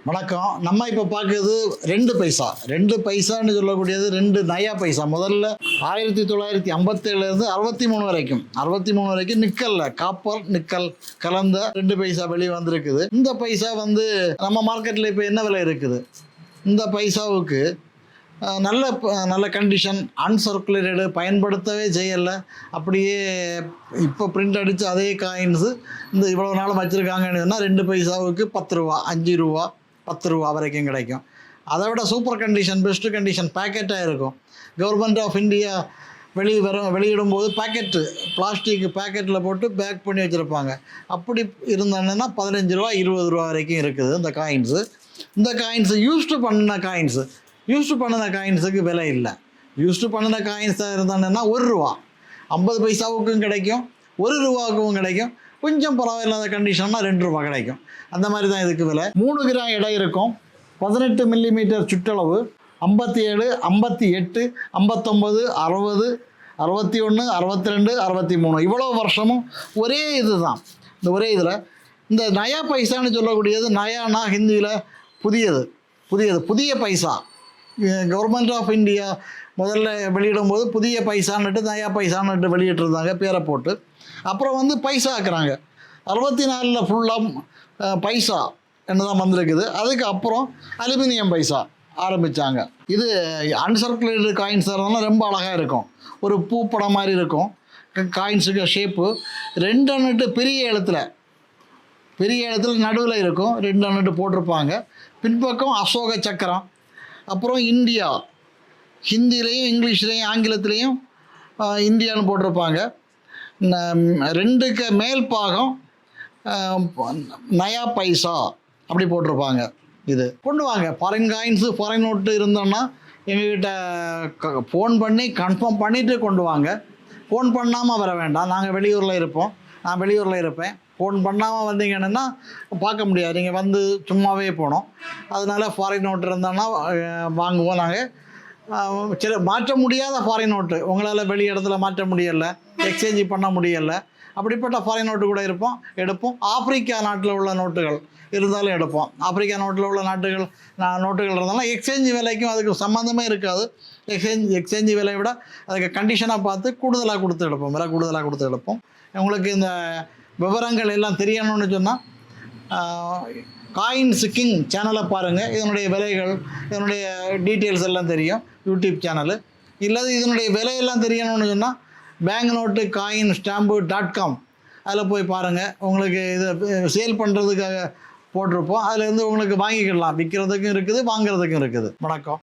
வணக்கம். நம்ம இப்போ பார்க்குறது 2 பைசா. 2 பைசான்னு சொல்லக்கூடியது 2 நயா பைசா. முதல்ல 1957 63 வரைக்கும் 63 வரைக்கும் நிக்கல்ல, காப்பர் நிக்கல் கலந்த 2 பைசா வெளியே வந்திருக்குது. இந்த பைசா வந்து நம்ம மார்க்கெட்டில் இப்போ என்ன விலை இருக்குது? இந்த பைசாவுக்கு நல்ல கண்டிஷன், அன்சர்க்குலேட்டடு, பயன்படுத்தவே செய்யலை. அப்படியே இப்போ பிரிண்ட் அடித்து அதே காயின்ஸு இந்த இவ்வளோ நாள் வச்சுருக்காங்கன்னு சொன்னால் 2 பைசாவுக்கு 10 ரூபா, 5 ரூபா, 10 ரூபா வரைக்கும் கிடைக்கும். அதை விட சூப்பர் கண்டிஷன், பெஸ்ட்டு கண்டிஷன் பேக்கெட்டாக இருக்கும். கவர்மெண்ட் ஆஃப் இந்தியா வெளியிடும்போது பிளாஸ்டிக் பேக்கெட்டில் போட்டு பேக் பண்ணி வச்சுருப்பாங்க. அப்படி இருந்தாங்கன்னா 15 ரூபா, 20 ரூபா வரைக்கும் இருக்குது இந்த காயின்ஸு. இந்த காயின்ஸு யூஸ்டு பண்ணின காயின்ஸுக்கு விலை இல்லை. யூஸ்டு பண்ணின காயின்ஸாக இருந்தாங்கன்னா 1 ரூபா 50 பைசாவுக்கும் கிடைக்கும், 1 ரூபாவுக்கும் கிடைக்கும். கொஞ்சம் பரவாயில்லாத கண்டிஷன்னா 2 ரூபா கிடைக்கும். அந்த மாதிரி தான் இதுக்கு விலை. 3 கிராம் எடை இருக்கும், 18 மில்லிமீட்டர் சுற்றளவு, 57, 58, 59, 60, 61, 62, 63 இவ்வளோ வருஷமும் ஒரே இது தான். இந்த ஒரே இதில் இந்த நயா பைசான்னு சொல்லக்கூடியது, நயானா ஹிந்தியில் புதிய பைசா. கவர்மெண்ட் ஆஃப் இந்தியா முதல்ல வெளியிடும்போது புதிய பைசான்னுட்டு நயா பைசான்னுட்டு வெளியிட்டிருந்தாங்க பேரை போட்டு. அப்புறம் வந்து பைசா ஆக்குறாங்க. 64 ஃபுல்லாக பைசா என்ன தான் வந்திருக்குது. அதுக்கு அப்புறம் அலுமினியம் பைசா ஆரம்பித்தாங்க. இது அன்சர்க்குலேட்டட் காயின்ஸாக இருந்தாலும் ரொம்ப அழகாக இருக்கும். ஒரு பூப்படம் மாதிரி இருக்கும் காயின்ஸுக்கு ஷேப்பு. 2 அண்ணட்டு பெரிய எழுத்தில் நடுவில் இருக்கும். 2 அண்ணட்டு போட்டிருப்பாங்க. பின்பக்கம் அசோக சக்கரம். அப்புறம் இந்தியா, ஹிந்திலையும் இங்கிலீஷ்லேயும் ஆங்கிலத்துலேயும் இந்தியான்னு போட்டிருப்பாங்க. 2க்கு மேல் பாகம் நயா பைசா அப்படி போட்டிருப்பாங்க. இது கொண்டு வாங்க. ஃபாரின் காயின்ஸு, ஃபாரின் நோட்டு இருந்தோன்னா எங்ககிட்ட ஃபோன் பண்ணி கன்ஃபார்ம் பண்ணிவிட்டு கொண்டு வாங்க. ஃபோன் பண்ணாமல் வர வேண்டாம். நாங்கள் வெளியூரில் இருப்போம், நான் வெளியூரில் இருப்பேன். ஃபோன் பண்ணாமல் வந்தீங்கன்னா பார்க்க முடியாது. நீங்கள் வந்து சும்மாவே போனோம். அதனால் ஃபாரின் நோட்டு இருந்தோன்னா வாங்குவோம். நாங்கள் சில மாற்ற முடியாத ஃபாரின் நோட்டு உங்களால் வெளி இடத்துல மாற்ற முடியலை, எக்ஸ்சேஞ்சு பண்ண முடியலை, அப்படிப்பட்ட ஃபாரின் நோட்டு கூட எடுப்போம். ஆப்பிரிக்கா நாட்டில் உள்ள நோட்டுகள் இருந்தாலும் எடுப்போம். ஆப்பிரிக்கா நாட்டில் உள்ள நோட்டுகள் இருந்தாலும் எக்ஸ்சேஞ்சு விலைக்கும் அதுக்கு சம்மந்தமே இருக்காது. எக்ஸ்சேஞ்சு விலையை விட அதுக்கு கண்டிஷனாக பார்த்து கூடுதலாக கொடுத்து எடுப்போம். உங்களுக்கு இந்த விவரங்கள் எல்லாம் தெரியணும்னு சொன்னால் காயின்ஸ் கிங் சேனலை பாருங்கள். இதனுடைய விலைகள், இதனுடைய டீட்டெயில்ஸ் எல்லாம் தெரியும் யூடியூப் சேனலு. இல்லாத இதனுடைய விலையெல்லாம் தெரியணும்னு சொன்னால் bank-note-coin-stamp.com அதில் போய் பாருங்கள். உங்களுக்கு இதை சேல் பண்ணுறதுக்காக போட்டிருப்போம். அதிலேருந்து உங்களுக்கு வாங்கிக்கிடலாம். விற்கிறதுக்கும் இருக்குது, வாங்குறதுக்கும் இருக்குது. வணக்கம்.